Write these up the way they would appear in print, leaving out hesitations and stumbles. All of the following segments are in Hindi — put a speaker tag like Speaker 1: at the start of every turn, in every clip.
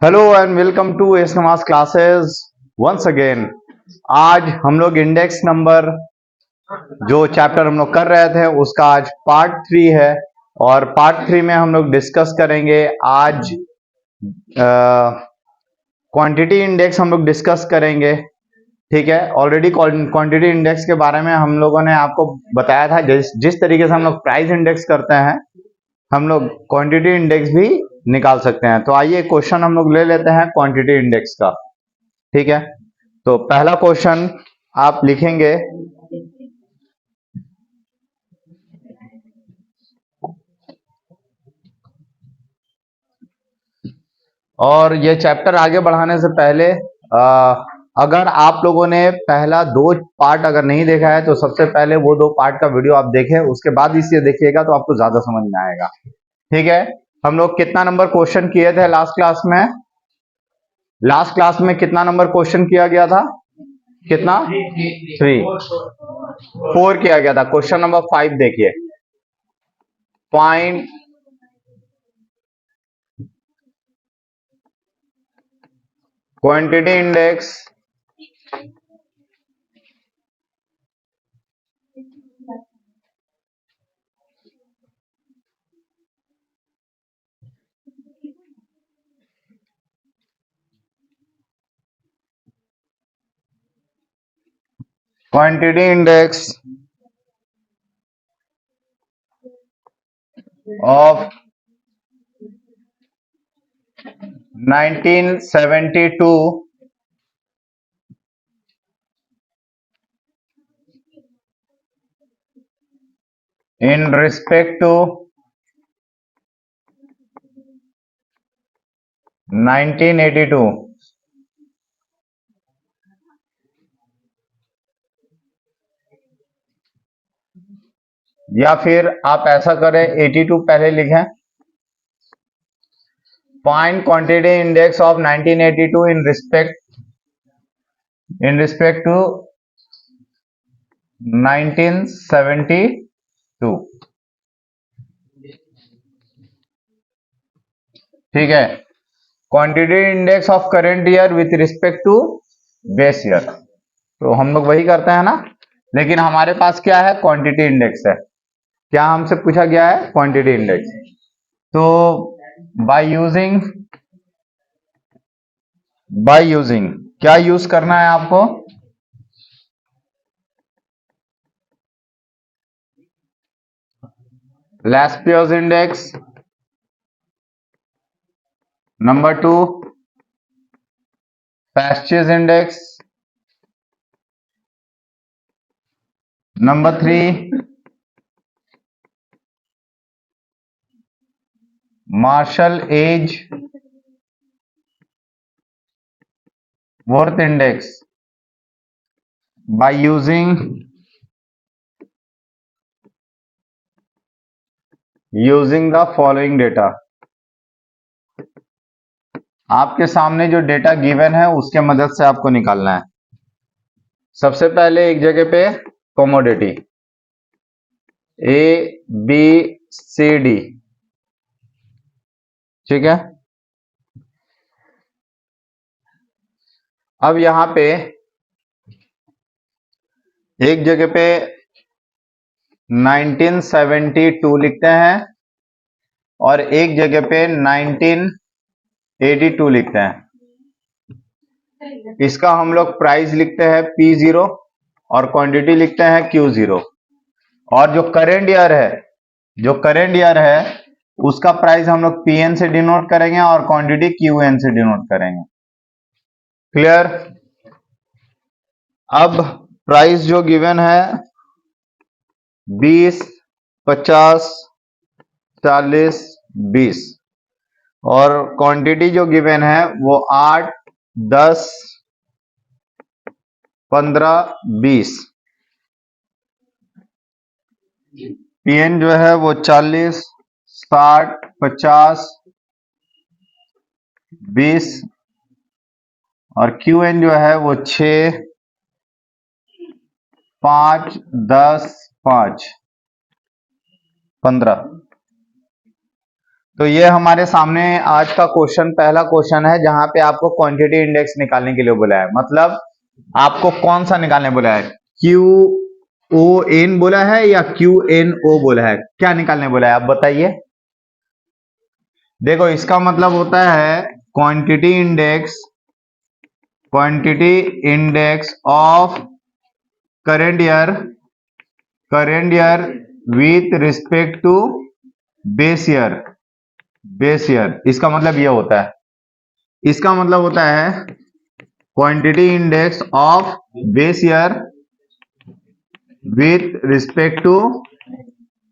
Speaker 1: हेलो एंड वेलकम टू एस नमाज क्लासेस वंस अगेन। आज हम लोग इंडेक्स नंबर जो चैप्टर हम लोग कर रहे थे उसका आज पार्ट 3 है और पार्ट 3 में हम लोग डिस्कस करेंगे आज क्वांटिटी इंडेक्स हम लोग डिस्कस करेंगे। ठीक है, ऑलरेडी क्वांटिटी इंडेक्स के बारे में हम लोगों ने आपको बताया था। जिस तरीके से हम लोग प्राइस इंडेक्स करते हैं हम लोग क्वांटिटी इंडेक्स भी निकाल सकते हैं। तो आइए क्वेश्चन हम लोग ले लेते हैं क्वांटिटी इंडेक्स का। ठीक है, तो पहला क्वेश्चन आप लिखेंगे, और ये चैप्टर आगे बढ़ाने से पहले अगर आप लोगों ने पहला 2 पार्ट अगर नहीं देखा है तो सबसे पहले वो 2 पार्ट का वीडियो आप देखें, उसके बाद इसे देखिएगा तो आपको ज्यादा समझ में आएगा। ठीक है, हम लोग कितना नंबर क्वेश्चन किए थे लास्ट क्लास में? लास्ट क्लास में कितना नंबर क्वेश्चन किया गया था? कितना? 4 किया गया था। क्वेश्चन नंबर 5 देखिए, find quantity index quantity index of 1972 in respect to 1982, या फिर आप ऐसा करें 82 पहले लिखें। Find quantity index of 1982 in respect to 1972। ठीक है, quantity index of current year with respect to base year, तो हम लोग वही करते हैं ना, लेकिन हमारे पास क्या है? क्वांटिटी इंडेक्स है। क्या हमसे पूछा गया है? Quantity index. तो बाय यूजिंग क्या यूज करना है आपको? Laspeyres index, number 2 Paasche's index, number 3 Marshall Edgeworth index. By using the following data, आपके सामने जो डेटा गिवन है उसके मदद से आपको निकालना है। सबसे पहले एक जगह पे कमोडिटी ABCD, ठीक है। अब यहां पे एक जगह पे 1972 लिखते हैं और एक जगह पे 1982 लिखते हैं। इसका हम लोग प्राइस लिखते हैं P0 और क्वांटिटी लिखते हैं Q0, और जो करेंट ईयर है उसका प्राइस हम लोग PN से डिनोट करेंगे और क्वांटिटी QN से डिनोट करेंगे। क्लियर? अब प्राइस जो गिवन है 20, 50, 40, 20, और क्वांटिटी जो गिवन है वो 8, 10, 15, 20। PN जो है वो 40, 60, 50, 20, और QN जो है वो 6, 5, 10, 5। 15। तो ये हमारे सामने आज का क्वेश्चन, पहला क्वेश्चन है जहां पे आपको क्वांटिटी इंडेक्स निकालने के लिए बोला है। मतलब आपको कौन सा निकालने बोला है, क्यू ओ एन बोला है या क्यू एन ओ बोला है, क्या निकालने बोला है आप बताइए। देखो इसका मतलब होता है quantity index of current year with respect to base year. इसका मतलब ये होता है, इसका मतलब होता है quantity index of base year with respect to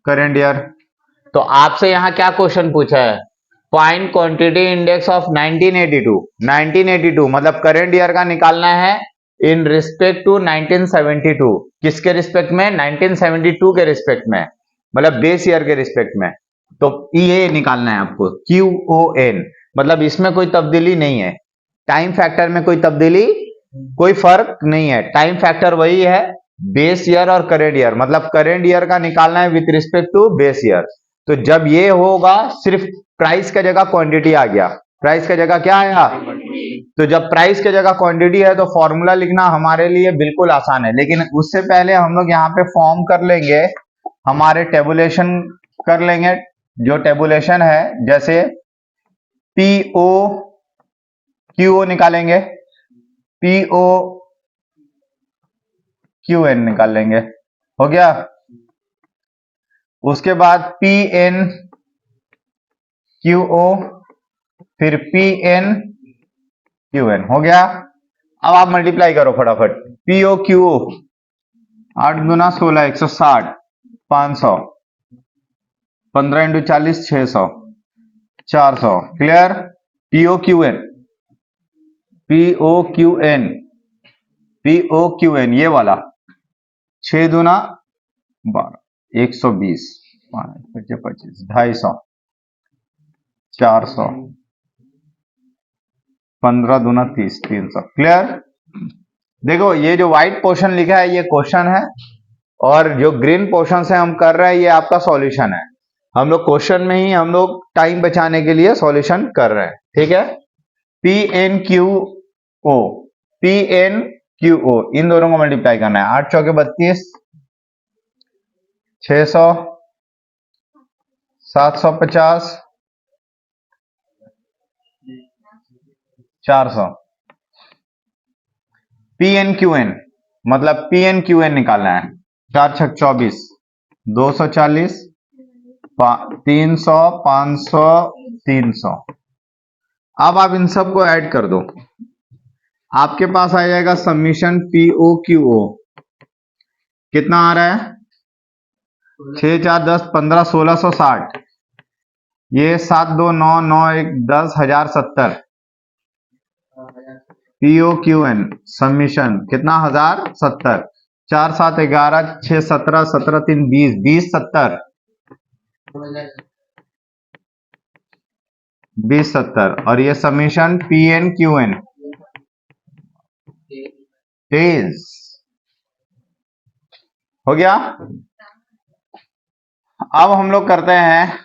Speaker 1: current year. तो आपसे यहां क्या क्वेश्चन पूछा है, फाइंड क्वांटिटी इंडेक्स ऑफ 1982 मतलब करेंट ईयर का निकालना है इन रिस्पेक्ट टू 1972। किसके रिस्पेक्ट में, 1972 के रिस्पेक्ट में, मतलब बेस ईयर के रिस्पेक्ट में। तो ये निकालना है आपको QON, मतलब इसमें कोई तब्दीली नहीं है, टाइम फैक्टर में कोई तब्दीली, कोई फर्क नहीं है, टाइम फैक्टर वही है, बेस ईयर और करेंट ईयर। मतलब करेंट ईयर का निकालना है with respect to base year. तो जब ये होगा, सिर्फ प्राइस का जगह क्वांटिटी आ गया, प्राइस का जगह क्या आया, तो जब प्राइस के जगह क्वांटिटी है तो फॉर्मूला लिखना हमारे लिए बिल्कुल आसान है। लेकिन उससे पहले हम लोग यहाँ पे फॉर्म कर लेंगे, हमारे टेबुलेशन कर लेंगे, जो टेबुलेशन है जैसे PO QO निकालेंगे, PO QN निकाल लेंगे, हो गया। उसके बाद PN QO, फिर PN QN, हो गया। अब आप मल्टीप्लाई करो फटाफट, PO QO 8 गुना 16 160 500, 15 इंटू 40 600 400, क्लियर। PO QN ये वाला 6 दूना 12 120 5 25 250 400 15 दूना 30 300, क्लियर। देखो ये जो व्हाइट पोर्शन लिखा है ये क्वेश्चन है, और जो ग्रीन पोर्शन से हम कर रहे हैं ये आपका सॉल्यूशन है। हम लोग क्वेश्चन में ही हम लोग टाइम बचाने के लिए सॉल्यूशन कर रहे हैं, ठीक है। PNQO इन दोनों को मल्टीप्लाई करना है, 8 चौके 32 600 750 400। PNQN मतलब PNQN निकालना है, 4 छक 24 240 300 500 300। अब आप इन सब को ऐड कर दो, आपके पास आ जाएगा समीशन POQO, कितना आ रहा है 6 4 10 15 1660, ये 7 2 9 9 1 10 1070। POQN समीशन कितना 1070, 4 7 11 6 17 17 3 20 20 70 20 70, और ये समीशन PNQN 23 हो गया। अब हम लोग करते हैं,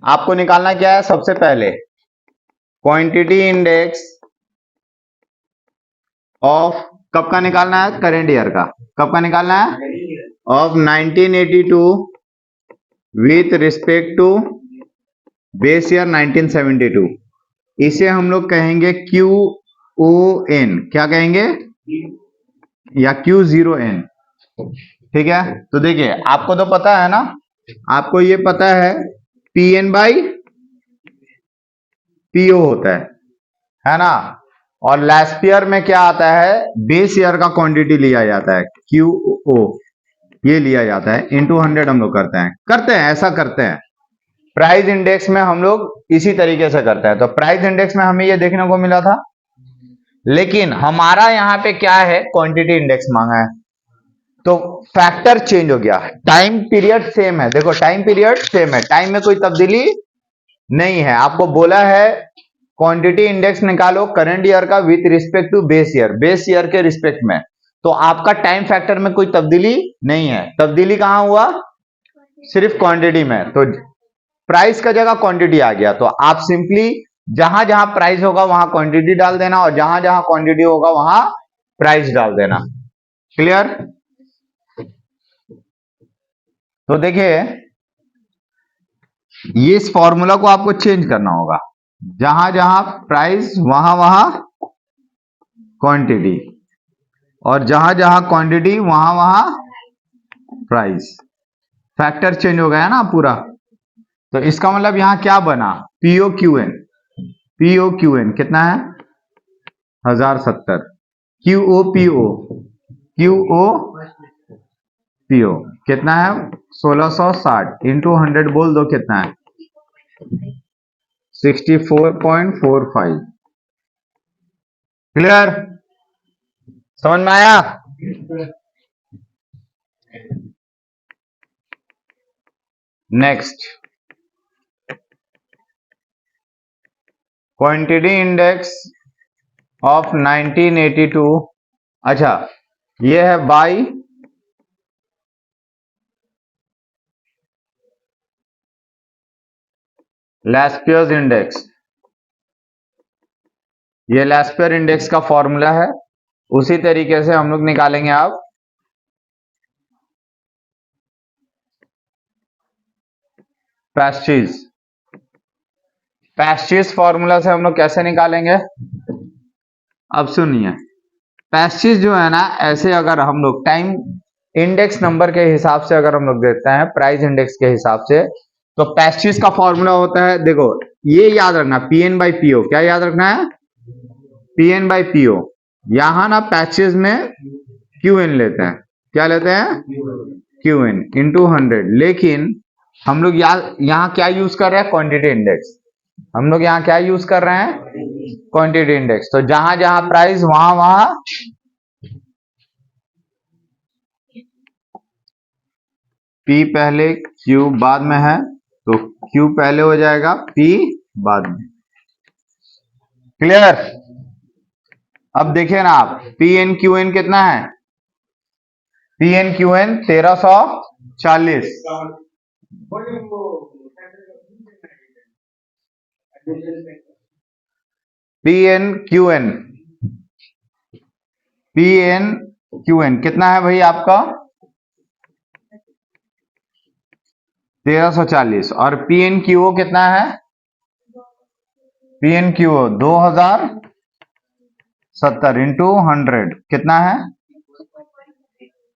Speaker 1: आपको निकालना क्या है, सबसे पहले क्वांटिटी इंडेक्स ऑफ, कब का निकालना है, करेंट ईयर का, कब का निकालना है, of 1982 with respect to base year 1972। इसे हम लोग कहेंगे QON, क्या कहेंगे, या Q0N, ठीक है। तो देखिए आपको तो पता है ना, आपको ये पता है PN बाई PO होता है ना। और लास्ट ईयर में क्या आता है, बेस ईयर का क्वांटिटी लिया जाता है, QO ये लिया जाता है, इंटू 100 हम लोग करते हैं ऐसा करते हैं। प्राइस इंडेक्स में हम लोग इसी तरीके से करते हैं। तो प्राइस इंडेक्स में हमें ये देखने को मिला था, लेकिन हमारा यहाँ पे क्या है, क्वांटिटी इंडेक्स मांगा है, तो फैक्टर चेंज हो गया, टाइम पीरियड सेम है। देखो टाइम पीरियड सेम है, टाइम में कोई तब्दीली नहीं है। आपको बोला है क्वांटिटी इंडेक्स निकालो करंट ईयर का with respect to base year के रिस्पेक्ट में, तो आपका टाइम फैक्टर में कोई तब्दीली नहीं है। तब्दीली कहां हुआ, सिर्फ क्वांटिटी में, तो प्राइस का जगह क्वांटिटी आ गया, तो आप सिंपली जहां जहां प्राइस होगा वहां क्वांटिटी डाल देना और जहां जहां क्वांटिटी होगा वहां प्राइस डाल देना। क्लियर? तो देखिए ये इस फॉर्मूला को आपको चेंज करना होगा, जहां जहां प्राइस वहां वहां क्वांटिटी, और जहां जहां क्वांटिटी वहां वहां प्राइस। फैक्टर चेंज हो गया ना पूरा। तो इसका मतलब यहां क्या बना, P O Q N. P O Q N कितना है 1070। Q O P O, Q O P O कितना है 1660 इंटू 100 बोल दो कितना है 64.45। क्लियर? समझ में आया? Next, quantity index of 1982। अच्छा, ये है बाई लैस्पियर्स इंडेक्स। ये लैस्पियर इंडेक्स का फॉर्मूला है, उसी तरीके से हम लोग निकालेंगे आप पैस्टीज। पैस्टीज फॉर्मूला से हम लोग कैसे निकालेंगे, अब सुनिए। पैस्टीज जो है ना, ऐसे अगर हम लोग टाइम इंडेक्स नंबर के हिसाब से अगर हम लोग देखते हैं प्राइस इंडेक्स के हिसाब से, तो पैस्टीज का फॉर्मूला होता है, देखो ये याद रखना, पी एन बाई पीओ। क्या याद रखना है, पी एन बाई पीओ। यहां ना पैचेज में क्यू एन लेते हैं, क्या लेते हैं क्यू एन इंटू 100, लेकिन हम लोग यहाँ क्या यूज कर रहे हैं, क्वांटिटी इंडेक्स। हम लोग यहाँ क्या यूज कर रहे हैं, क्वांटिटी इंडेक्स। तो जहां जहां प्राइस वहां वहां पी पहले क्यू बाद में है, तो क्यू पहले हो जाएगा पी बाद में। क्लियर? अब देखिए ना आप, पी एन क्यू एन कितना है, P N Q N 1340। P N Q N, P N Q N कितना है भाई आपका 1340, और पी एन क्यू ओ कितना है, P N Q O 2070 into 100 कितना है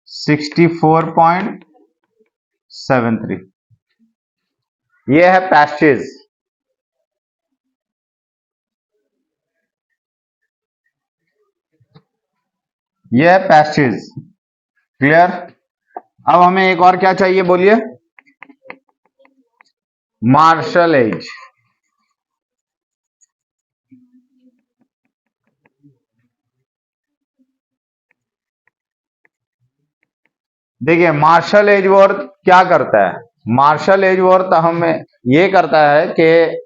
Speaker 1: 64.73। ये है पैस्टीज। ये है पैस्टीज। क्लियर? अब हमें एक और क्या चाहिए बोलिए, मार्शल एज। देखिए मार्शल एजवर्थ क्या करता है, मार्शल एजवर्थ हमें ये करता है कि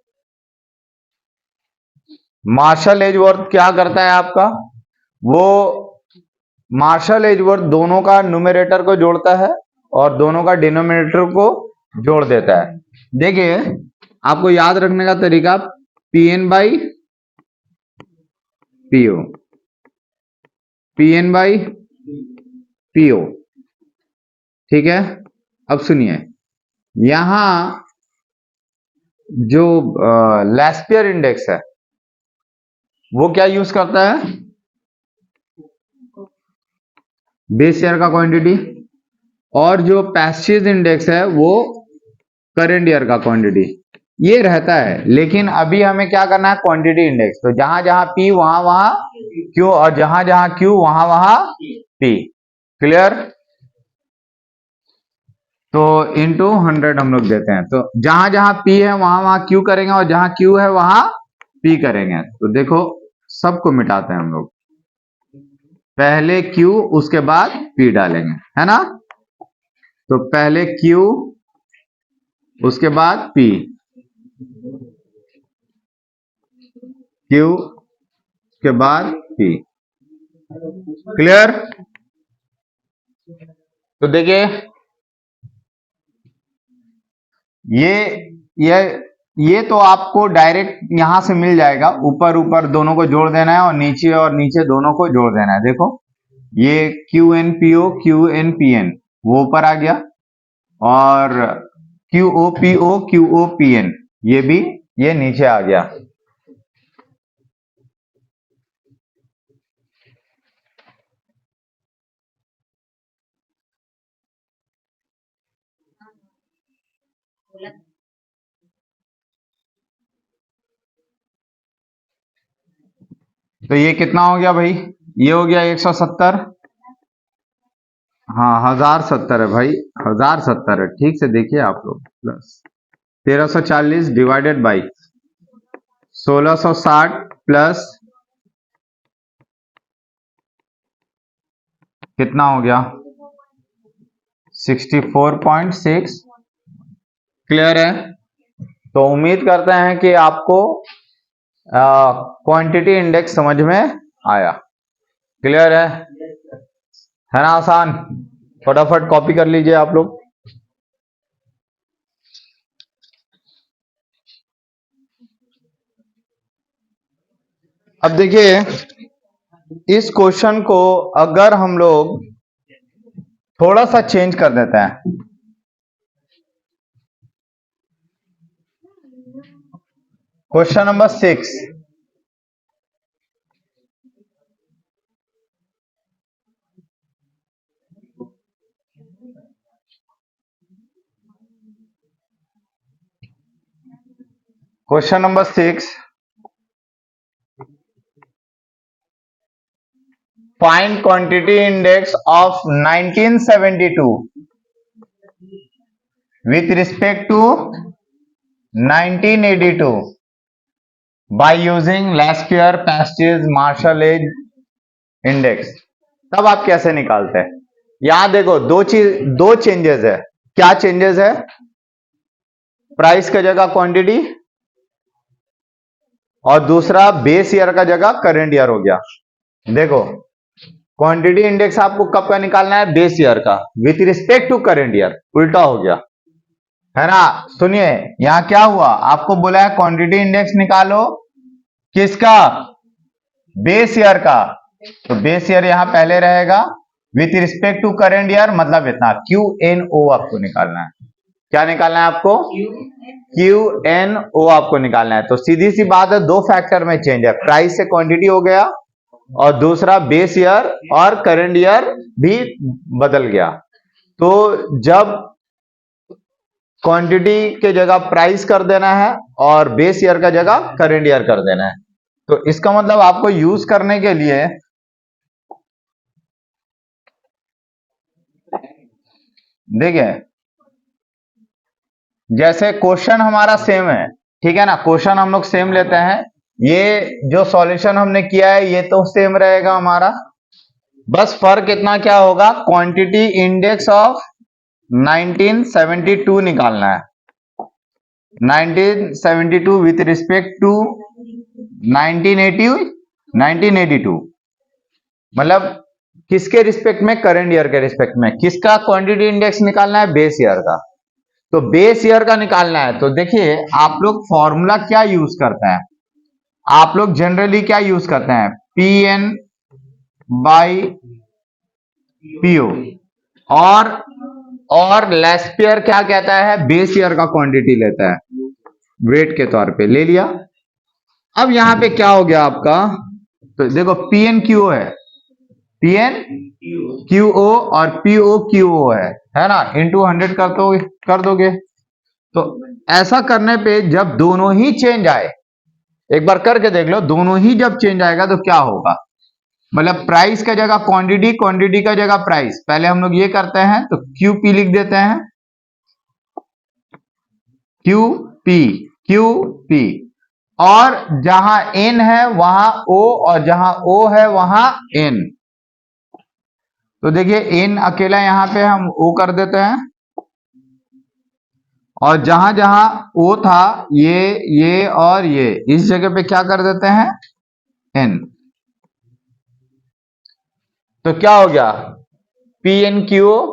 Speaker 1: मार्शल एजवर्थ क्या करता है आपका, वो मार्शल एजवर्थ दोनों का न्यूमरेटर को जोड़ता है और दोनों का डिनोमिनेटर को जोड़ देता है। देखिए आपको याद रखने का तरीका, P N by P O, P N by P O. ठीक है? अब सुनिए, यहां जो लैस्पियर इंडेक्स है वो क्या यूज करता है, बेस ईयर का क्वांटिटी, और जो पैस्टीज इंडेक्स है वो करेंट ईयर का क्वांटिटी। ये रहता है, लेकिन अभी हमें क्या करना है, क्वांटिटी इंडेक्स। तो जहां जहां पी वहां वहां क्यू, और जहां जहां क्यू वहां वहां पी। क्लियर? तो इंटू 100 हम लोग देते हैं, तो जहां जहां पी है वहां वहां क्यू करेंगे और जहां क्यू है वहां पी करेंगे। तो देखो सबको मिटाते हैं हम लोग, पहले क्यू उसके बाद पी डालेंगे, है ना। तो पहले क्यू उसके बाद पी, क्यू के बाद पी। क्लियर? तो देखिए ये ये ये तो आपको डायरेक्ट यहां से मिल जाएगा, ऊपर ऊपर दोनों को जोड़ देना है और नीचे दोनों को जोड़ देना है। देखो ये क्यू एन पी एन वो ऊपर आ गया, और क्यू ओ पी एन ये भी ये नीचे आ गया। तो ये कितना हो गया भाई? ये हो गया 170। हाँ 1070 है भाई, 1070 है। ठीक से देखिए आप लोग। प्लस 1340 डिवाइडेड बाई 1660 प्लस कितना हो गया? 64.6। क्लियर है? तो उम्मीद करते हैं कि आपको क्वांटिटी इंडेक्स समझ में आया। क्लियर है ना? आसान। फटाफट कॉपी कर लीजिए आप लोग। अब देखिए इस क्वेश्चन को अगर हम लोग थोड़ा सा चेंज कर देते हैं, question number 6। Question number 6, find quantity index of 1972 with respect to 1982 by using Laspere Pastis Marshall Age Index। तब आप कैसे निकालते हैं? यहां देखो दो चेंजेस है। क्या चेंजेस है? प्राइस का जगह क्वांटिटी, और दूसरा बेस ईयर का जगह करंट ईयर हो गया। देखो क्वांटिटी इंडेक्स आपको कब का निकालना है? बेस ईयर का with respect to current year. उल्टा हो गया है ना? सुनिए यहां क्या हुआ, आपको बोला है क्वांटिटी इंडेक्स निकालो किसका? बेस ईयर का। तो बेस ईयर यहां पहले रहेगा with respect to current year, मतलब इतना क्यू एन ओ आपको निकालना है। क्या निकालना है आपको? क्यू एन ओ आपको निकालना है। तो सीधी सी बात है, दो फैक्टर में चेंज है, प्राइस से क्वांटिटी हो गया और दूसरा बेस ईयर और करंट ईयर भी बदल गया। तो जब क्वांटिटी के जगह प्राइस कर देना है और बेस ईयर का जगह करंट ईयर कर देना है। तो इसका मतलब आपको यूज करने के लिए देखिए, जैसे क्वेश्चन हमारा सेम है, ठीक है ना? क्वेश्चन हम लोग सेम लेते हैं, ये जो सॉल्यूशन हमने किया है ये तो सेम रहेगा हमारा। बस फर्क इतना क्या होगा, क्वांटिटी इंडेक्स ऑफ 1972 निकालना है। 1972 विथ रिस्पेक्ट टू 1982 मतलब किसके रिस्पेक्ट में? करंट ईयर के रिस्पेक्ट में। किसका क्वांटिटी इंडेक्स निकालना है? बेस ईयर का। तो बेस ईयर का निकालना है, तो देखिए आप लोग फॉर्मूला क्या यूज करते हैं? आप लोग जनरली क्या यूज करते हैं? P N by P O. और लेस्पियर क्या कहता है? बेस ईयर का क्वांटिटी लेता है, वेट के तौर पे ले लिया। अब यहां पे क्या हो गया आपका? तो देखो पी एन क्यू है, पी एन क्यू ओ और पी ओ क्यू ओ है ना? इंटू 100 कर दोगे। तो ऐसा करने पे जब दोनों ही चेंज आए, एक बार करके देख लो, दोनों ही जब चेंज आएगा तो क्या होगा? मतलब प्राइस का जगह क्वांटिटी, क्वांटिटी का जगह प्राइस। पहले हम लोग ये करते हैं तो क्यू पी लिख देते हैं, क्यू पी, और जहां एन है वहां ओ, और जहां ओ है वहां एन। तो देखिए एन अकेला यहां पे हम ओ कर देते हैं, और जहां जहां ओ था ये और ये, इस जगह पे क्या कर देते हैं? एन। तो क्या हो गया? P N Q O,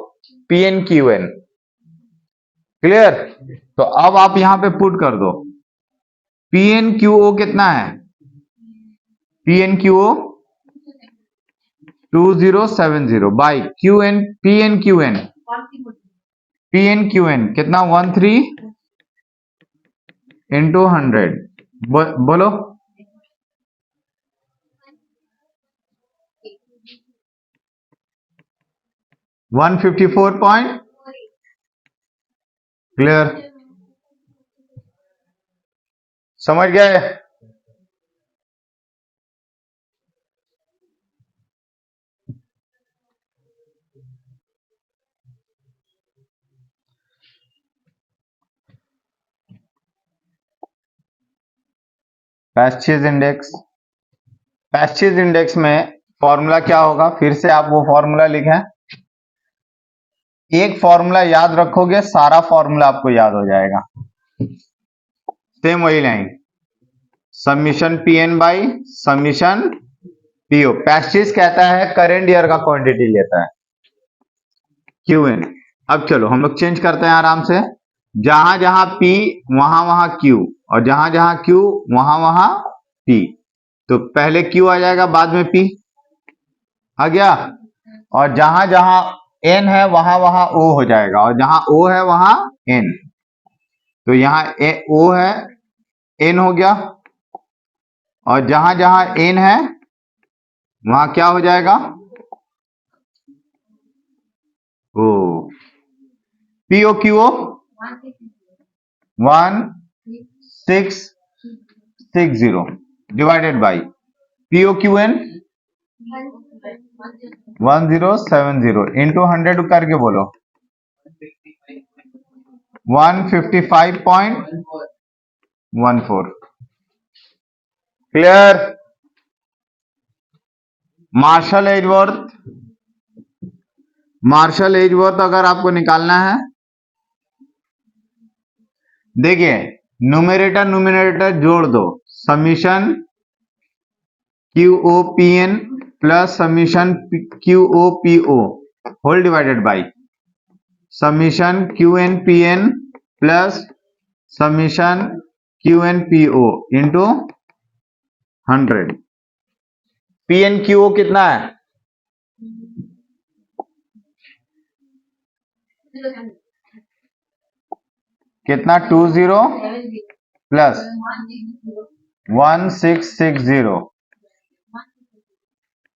Speaker 1: P N Q N. Clear. तो अब आप यहां पे पुट कर दो, पी एन क्यू ओ कितना है, P N Q O 2070 by Q N, P N Q N, P N Q N कितना 13 इंटू 100, बोलो 154 पॉइंट। क्लियर, समझ गए। पैस्चेज इंडेक्स, पैस्चेज इंडेक्स में फॉर्मूला क्या होगा, फिर से आप वो फॉर्मूला लिखें, एक फॉर्मूला याद रखोगे सारा फॉर्मूला आपको याद हो जाएगा। सेम वही line, summation p N by summation p o. Paasche कहता है करेंट ईयर का क्वांटिटी लेता है, क्यू एन। अब चलो हम लोग चेंज करते हैं आराम से, जहां जहां पी वहां वहां क्यू, और जहां जहां क्यू वहां वहां पी। तो पहले क्यू आ जाएगा, बाद में पी आ गया, और जहां जहां एन है वहां वहां ओ हो जाएगा, और जहां ओ है वहां एन। तो यहां ओ है, एन हो गया, और जहां जहां एन है वहां क्या हो जाएगा, O. P O Q O 1660 divided by P O Q N 1070 into 100 करके बोलो 155.14। Clear. Marshall Edgeworth, Marshall Edgeworth अगर आपको निकालना है, देखिए न्यूमरेटर न्यूमरेटर जोड़ दो, summation Q O P N plus summation Q O P O whole divided by summation Q N P N plus summation Q N P O into 100। P N Q O कितना है, कितना 20 प्लस 1660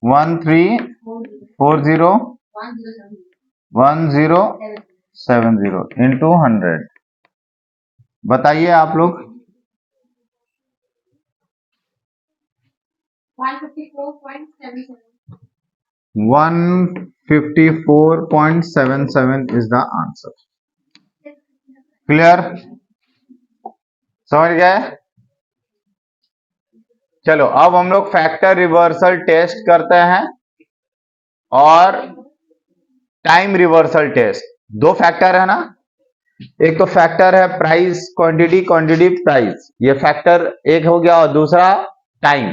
Speaker 1: 1340 1070 इंटू 100। बताइए आप लोग, 154.77 इज द आंसर। क्लियर, समझ गए। चलो अब हम लोग फैक्टर रिवर्सल टेस्ट करते हैं और टाइम रिवर्सल टेस्ट। दो फैक्टर है ना, एक तो फैक्टर है प्राइस क्वांटिटी, क्वांटिटी प्राइस, ये फैक्टर एक हो गया, और दूसरा टाइम,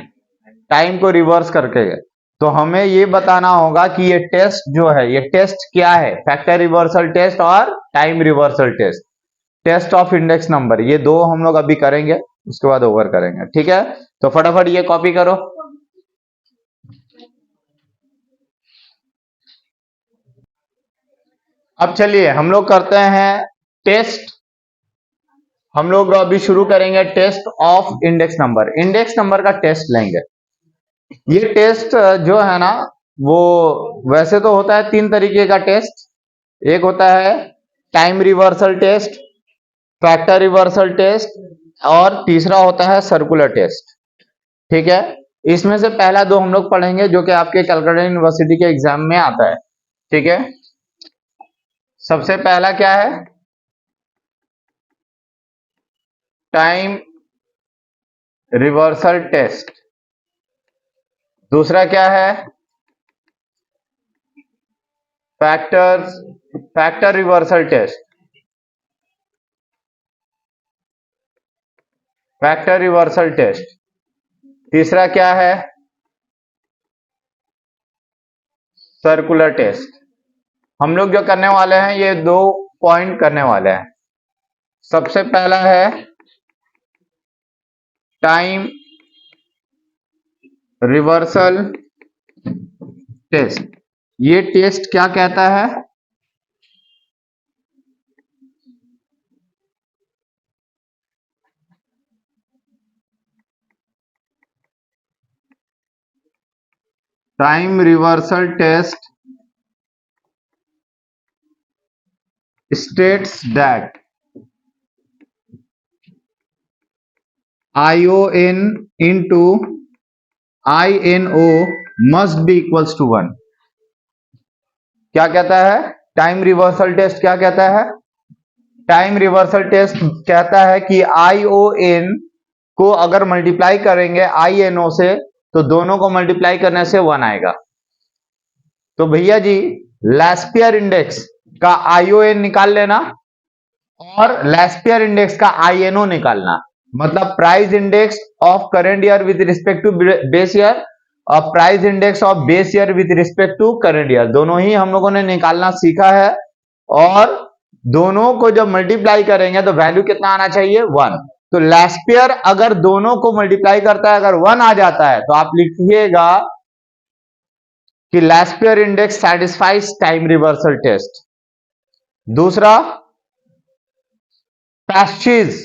Speaker 1: टाइम को रिवर्स करके। तो हमें ये बताना होगा कि ये टेस्ट जो है, ये टेस्ट क्या है, फैक्टर रिवर्सल टेस्ट और time reversal test, test of index number, ये दो हम लोग अभी करेंगे, उसके बाद ओवर करेंगे। ठीक है, तो फटाफट ये कॉपी करो। अब चलिए हम लोग करते हैं टेस्ट। हम लोग अभी शुरू करेंगे test of index number, index number का टेस्ट लेंगे। ये टेस्ट जो है ना, वो वैसे तो होता है तीन तरीके का टेस्ट, एक होता है time reversal test, factor reversal test, और तीसरा होता है सर्कुलर टेस्ट। ठीक है, इसमें से पहला दो हम लोग पढ़ेंगे जो कि आपके कलकत्ता यूनिवर्सिटी के एग्जाम में आता है। ठीक है, सबसे पहला क्या है, टाइम रिवर्सल टेस्ट। दूसरा क्या है, factor reversal test, factor reversal test. तीसरा क्या है, सर्कुलर टेस्ट। हम लोग जो करने वाले हैं ये दो पॉइंट करने वाले हैं। सबसे पहला है टाइम रिवर्सल टेस्ट। ये टेस्ट क्या कहता है? Time reversal test states that ION into INO must be equals to 1। क्या कहता है? टाइम रिवर्सल टेस्ट क्या कहता है? टाइम रिवर्सल टेस्ट कहता है कि ION को अगर मल्टीप्लाई करेंगे INO से तो दोनों को मल्टीप्लाई करने से 1 आएगा। तो भैया जी लैस्पियर इंडेक्स का ION निकाल लेना और लैस्पियर इंडेक्स का INO निकालना, मतलब price index of current year with respect to base year और price index of base year with respect to current year, दोनों ही हम लोगों ने निकालना सीखा है। और दोनों को जब मल्टीप्लाई करेंगे तो वैल्यू कितना आना चाहिए? 1। तो लैस्पियर अगर दोनों को मल्टीप्लाई करता है, अगर 1 आ जाता है तो आप लिखिएगा कि Laspeyres index satisfies time reversal test. दूसरा, पैस्टिज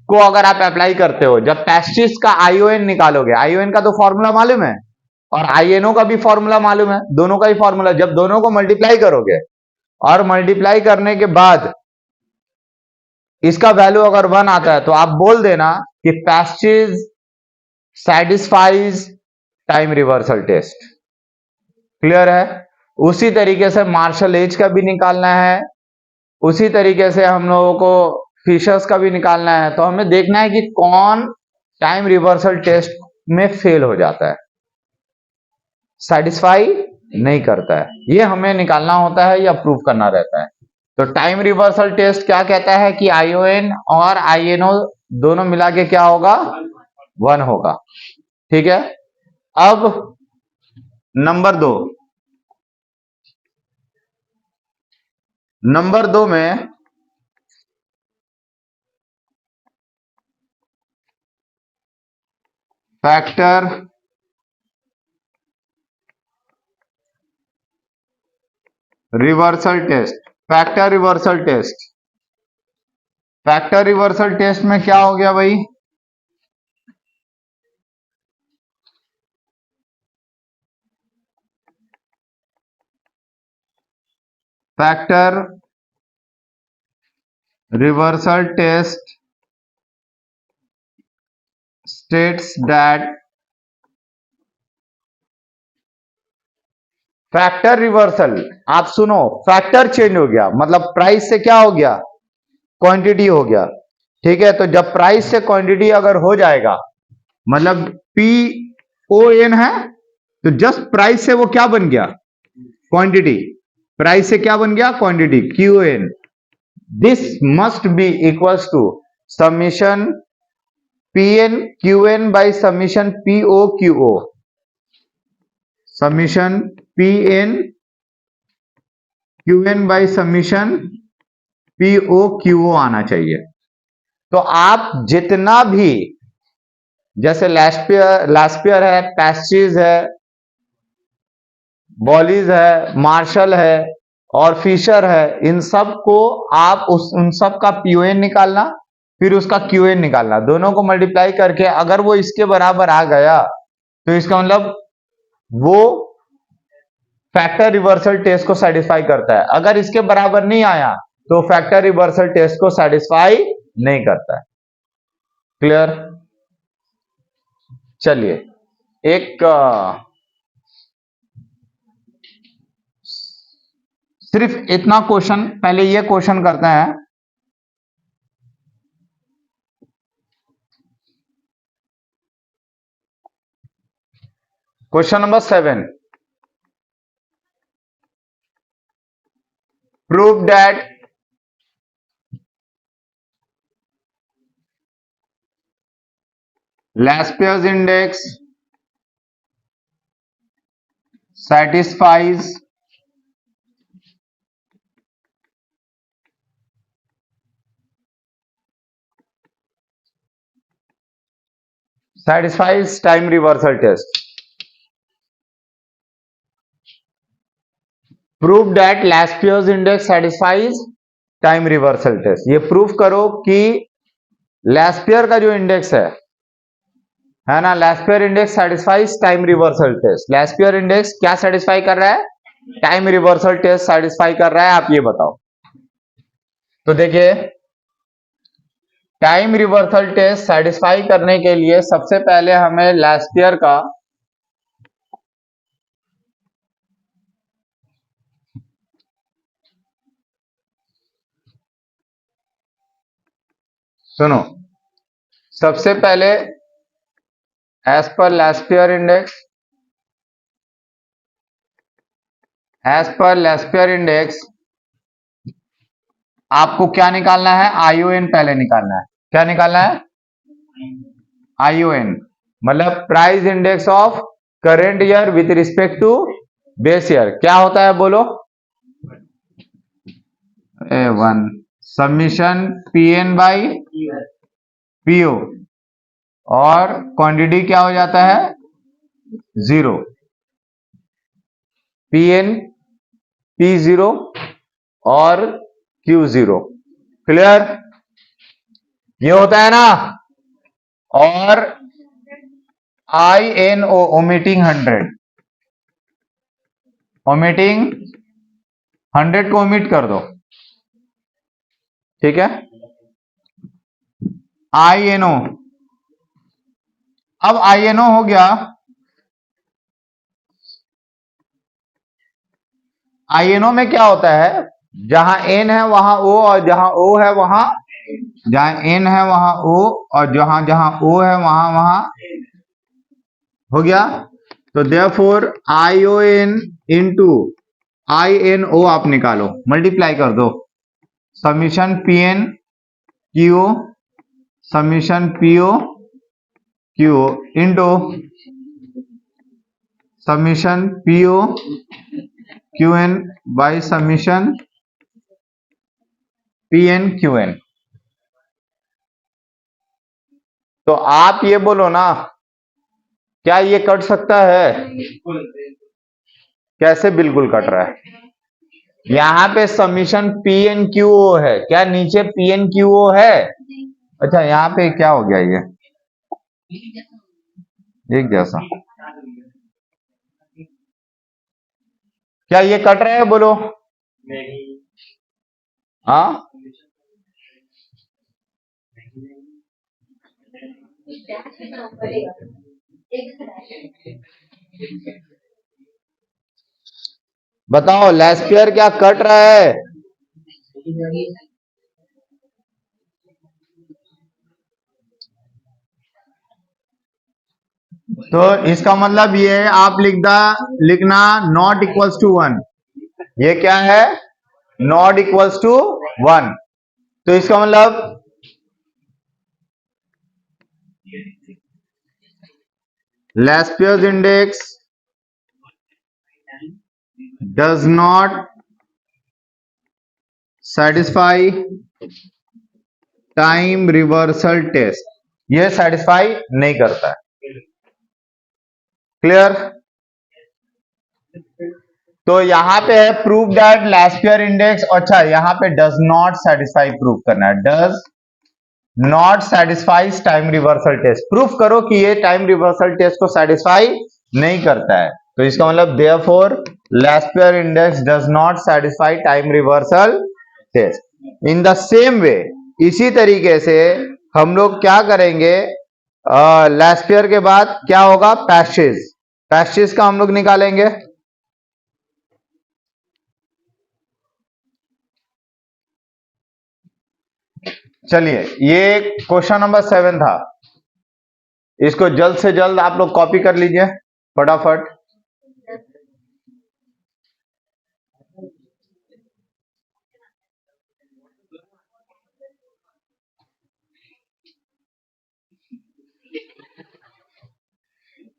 Speaker 1: को अगर आप अप्लाई करते हो, जब पैस्टिज का आईओएन निकालोगे, आईओएन का तो फॉर्मूला मालूम है और आईएनओ का भी फॉर्मूला मालूम है, दोनों का ही फॉर्मूला, जब दोनों को मल्टीप्लाई करोगे और मल्टीप्लाई करने के बाद इसका वैल्यू अगर 1 आता है तो आप बोल देना कि Paasche satisfies time reversal test. Clear है? उसी तरीके से मार्शल एज का भी निकालना है, उसी तरीके से हम लोगों को फिशर्स का भी निकालना है। तो हमें देखना है कि कौन टाइम रिवर्सल टेस्ट में फेल हो जाता है, सेटिस्फाई नहीं करता है, ये हमें निकालना होता है या प्रूव करना रहता है। तो टाइम रिवर्सल टेस्ट क्या कहता है कि आईओएन और आईएनओ दोनों मिला के क्या होगा? 1 होगा। ठीक है, अब नंबर 2, नंबर 2 में factor reversal test. Factor reversal test, factor reversal test में क्या हो गया भाई? Factor reversal test states that factor reversal, आप सुनो, फैक्टर चेंज हो गया मतलब प्राइस से क्या हो गया? क्वांटिटी हो गया। ठीक है, तो जब प्राइस से क्वांटिटी अगर हो जाएगा, मतलब PON है तो जस्ट प्राइस से वो क्या बन गया? क्वांटिटी। प्राइस से क्या बन गया? Quantity, QN। This must be equals to summation PN QN by summation PO QO। Summation PN QN by summation PO QO आना चाहिए। तो आप जितना भी, जैसे लैस्पियर है, पैस्टिज है, बॉलीज है, मार्शल है और फिशर है, इन सब को आप उन सब का PON निकालना, फिर उसका QN निकालना, दोनों को मल्टीप्लाई करके अगर वो इसके बराबर आ गया तो इसका मतलब वो फैक्टर रिवर्सल टेस्ट को सेटिस्फाई करता है। अगर इसके बराबर नहीं आया तो फैक्टर रिवर्सल टेस्ट को सेटिस्फाई नहीं करता है। क्लियर? चलिए एक सिर्फ इतना क्वेश्चन, पहले ये क्वेश्चन करते हैं। Question number 7, prove that Laspeyres index satisfies satisfies time reversal test. Prove that Laspier's index satisfies time reversal test. ये प्रूफ करो कि लैस्पियर का जो इंडेक्स है ना, Laspeyres index satisfies time reversal test. Laspeyres index क्या सेटिस्फाई कर रहा है? टाइम रिवर्सल टेस्ट सेटिस्फाई कर रहा है। आप ये बताओ। तो देखिए, टाइम रिवर्सल टेस्ट सेटिस्फाई करने के लिए सबसे पहले हमें लैस्पियर का सुनो, सबसे पहले एज पर लैस्पियर इंडेक्स आपको क्या निकालना है? आईओएन पहले निकालना है। क्या निकालना है? आईओएन मतलब price index of current year with respect to base year. क्या होता है बोलो? A1 submission P N by P O और क्वांटिटी क्या हो जाता है? 0। पीएन P0 और Q0। क्लियर? ये होता है ना। और INO ओमिटिंग 100 को ओमिट कर दो। ठीक है। INO, अब INO हो गया। INO में क्या होता है? जहां N है वहां O और जहां O है वहां, जहां N है वहां O और जहां जहां O है वहां वहां हो गया। तो देयरफॉर ION इंटू INO आप निकालो, मल्टीप्लाई कर दो। Summation PN QO summation PO QO into summation PO QN by summation PN QN। तो आप ये बोलो ना, क्या ये कट सकता है? कैसे बिल्कुल कट रहा है? यहां पे समीशन PNQO है, क्या नीचे PNQO है? अच्छा, यहाँ पे क्या हो गया? ये एक जैसा, क्या ये कट रहा है बोलो? हाँ, बताओ लैस्पियर क्या कट रहा है? तो इसका मतलब ये है, आप लिखना नॉट इक्वल्स टू 1। ये क्या है? Not equals to 1। तो इसका मतलब Laspeyres index does not satisfy time reversal test. ये सेटिस्फाई नहीं करता है। क्लियर? तो यहां पे है प्रूव दैट लैस्पियर इंडेक्स। अच्छा, यहां पे डज नॉट सेटिस्फाई प्रूव करना है। Does not satisfies time reversal test. Proof करो कि ये टाइम रिवर्सल टेस्ट को सेटिस्फाई नहीं करता है। तो इसका मतलब therefore Laspeyres index does not satisfy time reversal test. In the same way, इसी तरीके से हम लोग क्या करेंगे? लैस्पियर के बाद क्या होगा? पैशेज। पैशेज का हम लोग निकालेंगे। चलिए, ये क्वेश्चन नंबर 7 था। इसको जल्द से जल्द आप लोग कॉपी कर लीजिए फटाफट।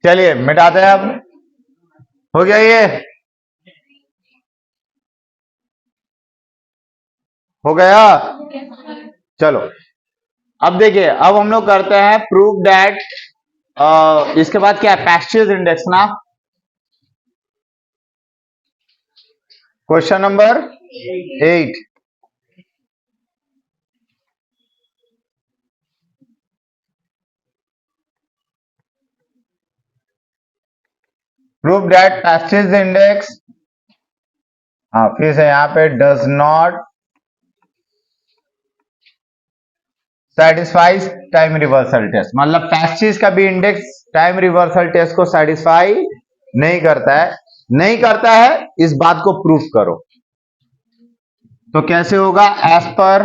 Speaker 1: चलिए मिटाते हैं। अब हो गया ये? हो गया? चलो अब देखिए, अब हम लोग करते हैं प्रूव दैट इसके बाद क्या है, पैस्चेज इंडेक्स ना। Question number 8, prove that Paasche index, हाँ फिर से यहाँ पे does not satisfies time reversal test, मतलब पैस्चेज का भी इंडेक्स टाइम रिवर्सल टेस्ट को सेटिस्फाई नहीं करता है। नहीं करता है इस बात को प्रूफ करो। तो कैसे होगा, एज पर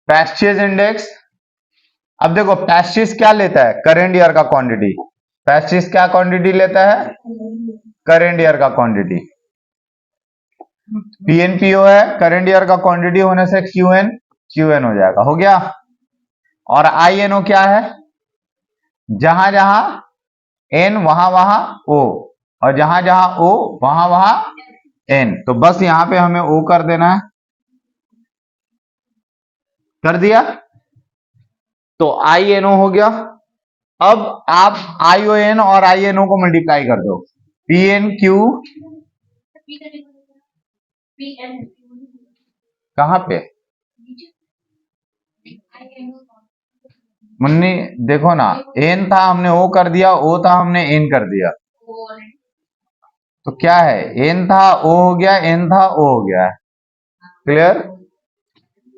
Speaker 1: पैस्चेज इंडेक्स। अब देखो पैस्चेज क्या लेता है, करेंट ईयर का क्वांटिटी। पैस्चेज क्या क्वांटिटी लेता है, करेंट ईयर का क्वांटिटी। पीएनपीओ है, करेंट ईयर का क्वांटिटी होने से क्यूएन हो जाएगा, हो गया। और आईएनओ क्या है, जहां जहां एन वहां वहां ओ, और जहां जहां ओ वहां वहां एन। तो बस यहां पे हमें ओ कर देना है, कर दिया तो आईएनओ हो गया। अब आप आईओएन और आईएनओ को मल्टीप्लाई कर दो, पीएन क्यू कहां पे मुन्नी, देखो ना, एन था हमने ओ कर दिया, ओ था हमने एन कर दिया, तो क्या है, एन था ओ हो गया, एन था ओ हो गया। क्लियर।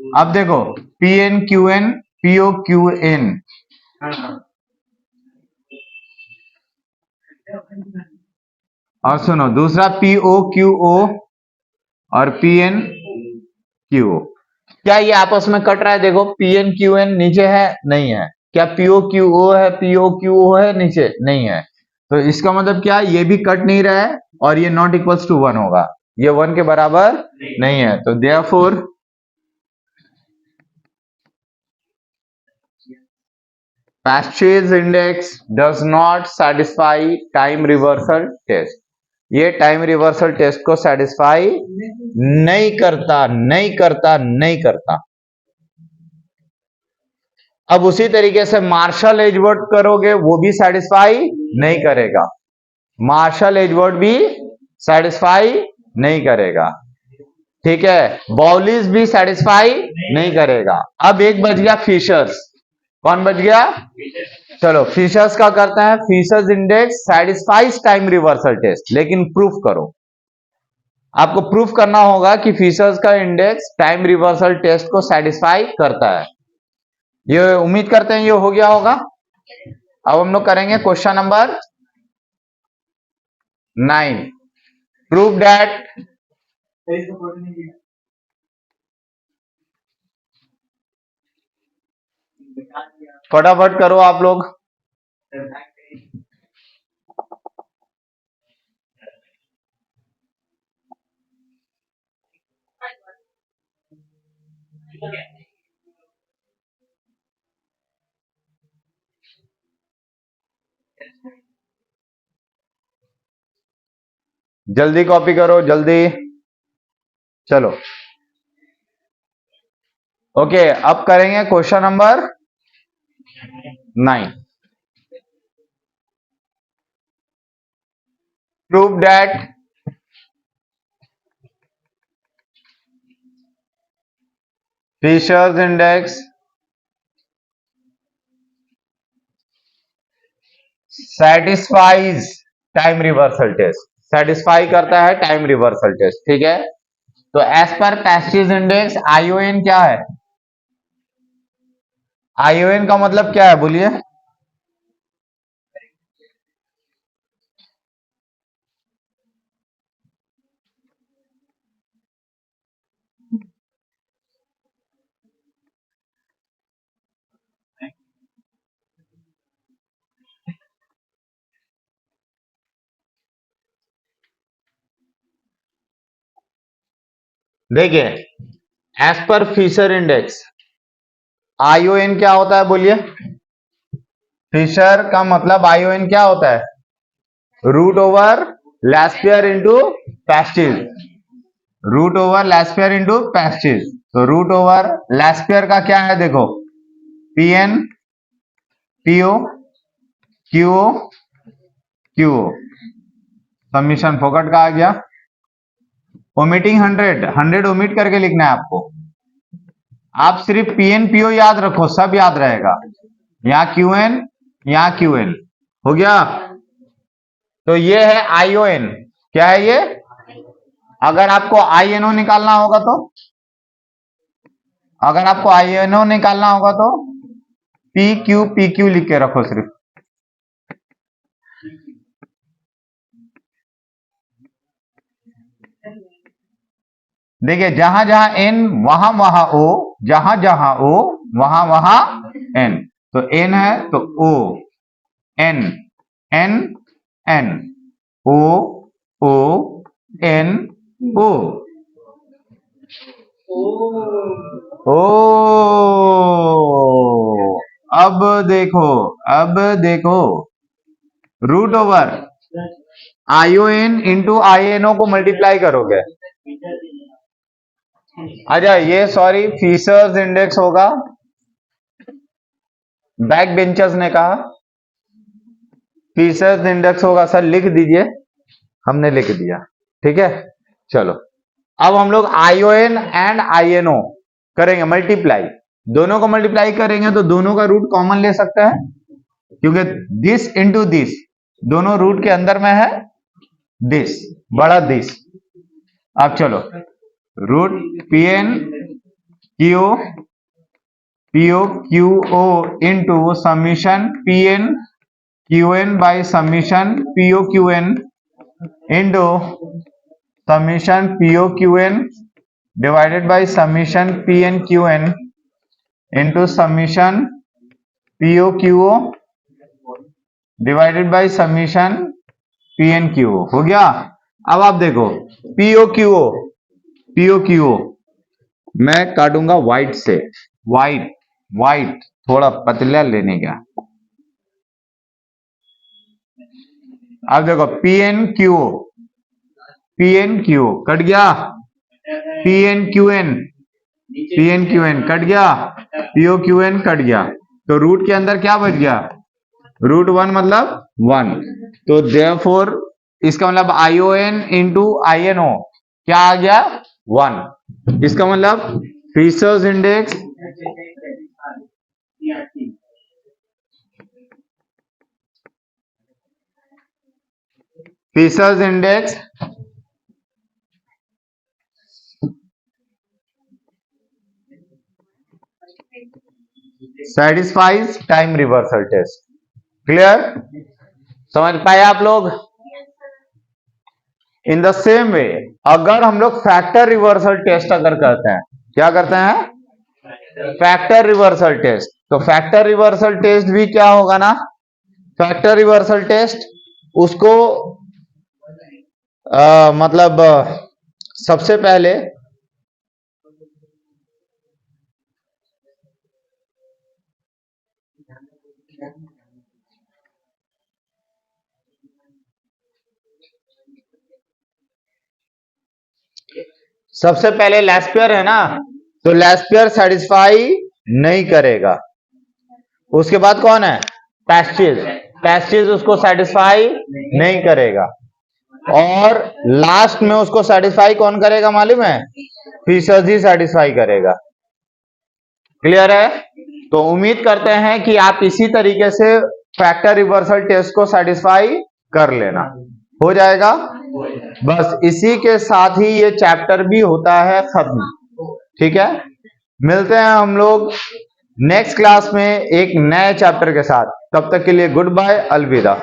Speaker 1: अब देखो P N Q N, P O Q N, और सुनो दूसरा पीओ क्यू ओ और पी एन क्यू ओ। क्या ये आपस में कट रहा है, देखो पी एन क्यू एन नीचे है नहीं है, क्या पीओ क्यू ओ है, पीओ क्यू ओ है नीचे नहीं है, तो इसका मतलब क्या, ये भी कट नहीं रहा है और ये नॉट इक्वल्स टू 1 होगा, ये 1 के बराबर नहीं है। तो therefore Paasche index does not satisfy time reversal test, ये टाइम रिवर्सल टेस्ट को सेटिस्फाई नहीं करता, नहीं करता, नहीं करता। अब उसी तरीके से मार्शल एजवर्ड करोगे, वो भी सेटिस्फाई नहीं करेगा, मार्शल एजवर्ड भी सेटिस्फाई नहीं करेगा, ठीक है, बॉलिस भी सेटिस्फाई नहीं करेगा। अब एक बच गया फिशर्स, कौन बच गया, चलो फिशर्स का करते हैं। Fisher's index satisfies time reversal test, लेकिन प्रूफ करो, आपको प्रूफ करना होगा कि फिशर्स का इंडेक्स टाइम रिवर्सल टेस्ट को सेटिस्फाई करता है। ये उम्मीद करते हैं ये हो गया होगा। अब हम लोग करेंगे क्वेश्चन नंबर 9, प्रूव दैट फटाफट करो आप लोग। जल्दी कॉपी करो जल्दी, चलो ओके। अब करेंगे question number 9, prove that Fisher's index satisfies time reversal test, satisfy करता है टाइम रिवर्सल टेस्ट, ठीक है। तो एज पर पैस्चेज इंडेक्स आईओएन क्या है, आईओएन का मतलब क्या है बोलिए, देखिए as per Fisher index ION क्या होता है बोलिए, फिशर का मतलब आईओएन क्या होता है, root over last year into Paasche, root over Laspeyres into Paasche. तो रूट ओवर लैस्पेयर का क्या है देखो, P N P O Q O Q O, summation फोकट का आ गया। ओमिटिंग 100 ओमिट करके लिखना है आपको। आप सिर्फ पीएन पीओ याद रखो, सब याद रहेगा। यहां क्यूएन, यहां क्यूएन, हो गया। तो ये है आईओएन, क्या है ये? अगर आपको आईएनओ निकालना होगा तो, अगर आपको आईएनओ निकालना होगा तो पी क्यू लिख के रखो सिर्फ। देखिए जहां जहां एन वहां वहां ओ, जहां जहां ओ वहां वहां एन। तो एन है तो O N N N, O O N O O. अब देखो, अब देखो, root over I O N into I N O को मल्टीप्लाई करोगे। अच्छा ये सॉरी फीचर्स इंडेक्स होगा, बैक बेंचर्स ने कहा फीचर्स इंडेक्स होगा। सर लिख दीजिए, हमने लिख दिया, ठीक है। चलो अब हम लोग आईओएन एंड आईएनओ करेंगे मल्टीप्लाई। दोनों को मल्टीप्लाई करेंगे तो दोनों का रूट कॉमन ले सकते हैं, क्योंकि दिस इंटू दिस दोनों रूट के अंदर में है, दिस बड़ा दिस। अब चलो root P N Q P O Q O into summation P N Q N by summation P O Q N into summation P O Q N divided by summation P N Q N into summation P O Q O divided by summation P N Q O. हो गया। अब आप देखो पीओ क्यूओ मैं काटूंगा व्हाइट से, व्हाइट थोड़ा पतला लेने का। अब देखो पीएन क्यूओ कट गया, पीएन क्यूएन कट गया, पीओ क्यूएन कट गया। तो रूट के अंदर क्या बच गया? रूट 1 मतलब 1। तो देयरफॉर इसका मतलब आईओएन इंटू आईएनओ क्या आ गया? 1। इसका मतलब features index satisfies time reversal test. Clear? समझ पाए आप लोग? इन द सेम वे अगर हम लोग फैक्टर रिवर्सल टेस्ट अगर करते हैं, क्या करते हैं? Factor reversal test. तो फैक्टर रिवर्सल टेस्ट भी क्या होगा ना, फैक्टर रिवर्सल टेस्ट उसको मतलब सबसे पहले लैस्पेयर है ना, तो लैस्पेयर सेटिस्फाई नहीं करेगा। उसके बाद कौन है? पैस्टिज उसको सेटिस्फाई नहीं करेगा। और लास्ट में उसको सेटिस्फाई कौन करेगा मालूम है? फीचर्स ही सेटिस्फाई करेगा। क्लियर है? तो उम्मीद करते हैं कि आप इसी तरीके से फैक्टर रिवर्सल टेस्ट को सेटिस्फाई कर लेना, हो जाएगा। बस इसी के साथ ही ये चैप्टर भी होता है खत्म। ठीक है, मिलते हैं हम लोग नेक्स्ट क्लास में एक नए चैप्टर के साथ। तब तक के लिए गुड बाय, अलविदा।